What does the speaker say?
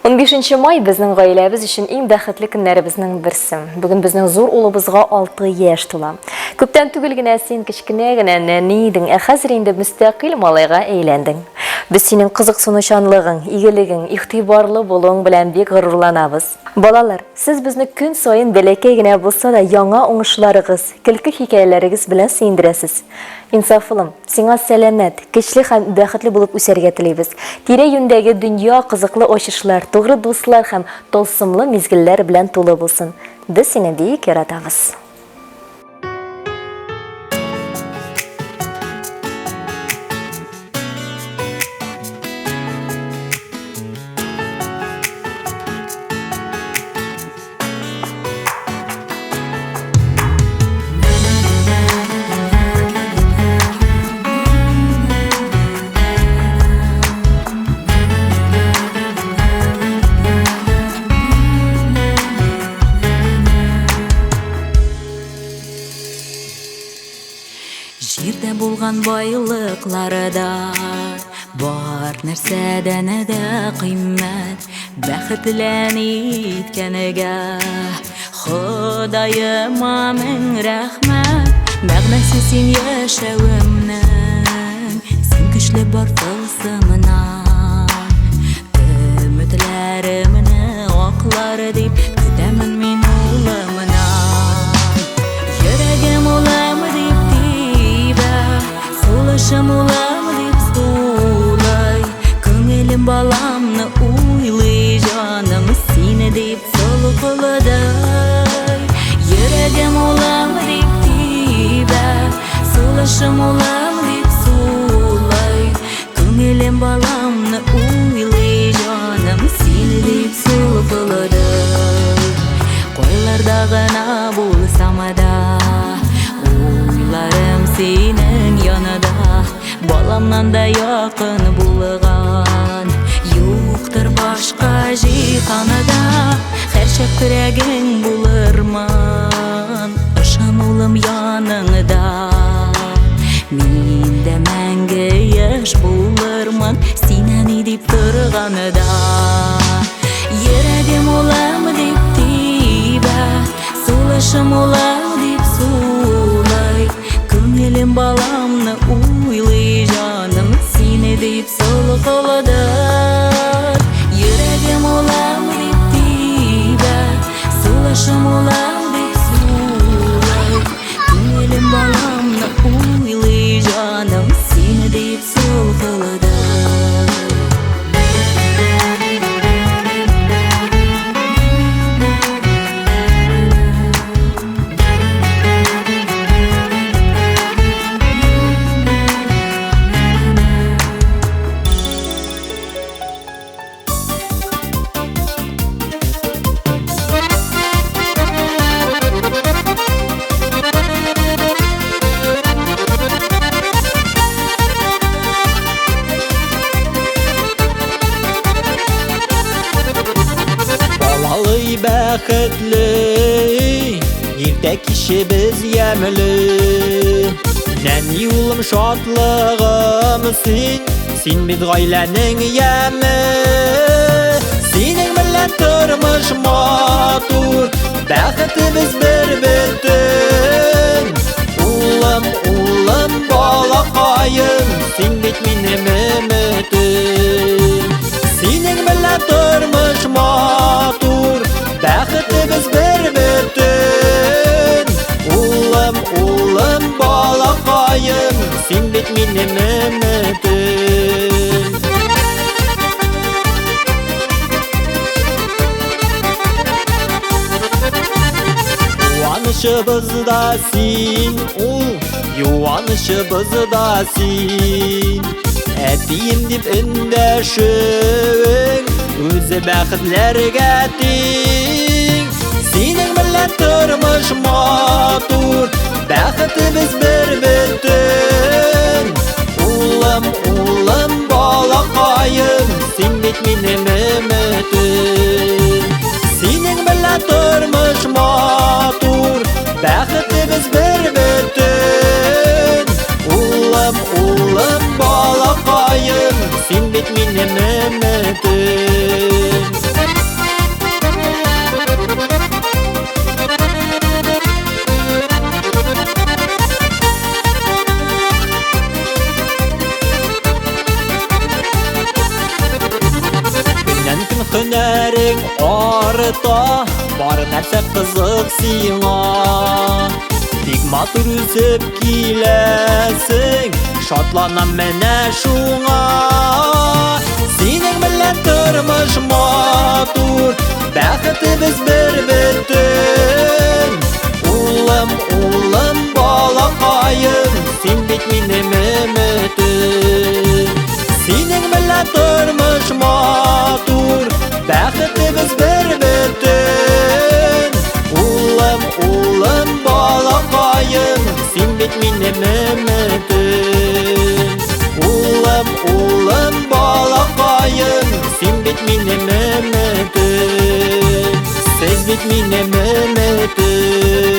15 май безнең гаиләбез өчен иң бәхетле көннәребезнең берсе. Бүген безнең зур улыбызга 6 яшь тула. Күптән түгел генә син кичкенә генә нәни идең, ә хәзер инде мөстәкыйль малайга әйләндең. Без синең кызыксынучанлыгың, игелегең, игътибарлы булуың белән бик горурланабыз. Балалар, сез безне көн сайын бәләкәй генә булса да яңа уңышларыгыз, көлке хикәяләрегез белән сөендерәсез. Инсафлым, сиңа сәламәт, көчле һәм бәхетле булып үсәргә телибез. Тирә-юньдәге дөнья кызыклы ачышлар, тугры дуслар һәм тылсымлы мизгелләр белән тулы булсын. Без сине бик яратабыз. Җирдә булган байлыкларда бар нәрсәдән дә кыйммәт, бәхетлән иткәнегә Ходаема мең рәхмәт. Мәгънәсе син яшәвемнең, син көчле бар тылсымына. Өметләремне аклар дип көтәмен мин улымына. Йөрәгем улым дип Сулышым улам дип сулай, күңелем баламны уйлый, җаным сине дип солкылыдай. Йөрәгем улам дип тибә, сулышым улам дип сулай, күңелем баламны уйлый, җаным сине дип солкылыдай. Кайларда гына булсам да, уйларым синең янында, баламнан да якын булган. Юктыр башка җиһанда, һәр чак көрәгең булырман. Ышан улым яныңда, мин дә мәңге яшь булырман, сине ни дип торганда. Йөрәгем улым дип тибә, сулышым улым дип сулай, күңелем баламны уйлый, җаным сине дип солкылыдай. Йөрәгем улам дип тибә, сулышым улам дип сулай, күңелем баламны уйлый, җаным сине дип солкылыдай. Бәхетле, иртә киче без ямьле. Нәни улым шатлыгым син бит гаиләнең яме. Синең белән тормыш матур, бәхетебез бер бөтен. Улым, балакаем, син бит минем өметем. Синең белән тормыш матур, бәхетебез бер бөтен. Улым, балакаем, син бит минем өметем. Юанышыбызда син, юанышыбызда син. Әтием дип өндәшең, үзе бәхетләргә тиң. Синең белән тормыш матур, бәхетебез бер бөтен. Улым, балакаем, син бит минем өметем. Синең белән тормыш матур, бәхетебез бер бөтен. Улым, балакаем, син бит минем өметем. арыта, бар нәрсә кызык сиңа. Бик матур үзеп киләсең, шатланам менә шуңа. Синең белән тормыш матур, бәхетебез бер бөтен. Улым, улым, балакаем, син бит минем өметем. Синең белән тормыш матур, бәхетебез бер бөтен. Улым, улым, балакаем, син бит минем өметем. Улым, улым, балакаем, син бит минем өметем. Сез бит минем өметем.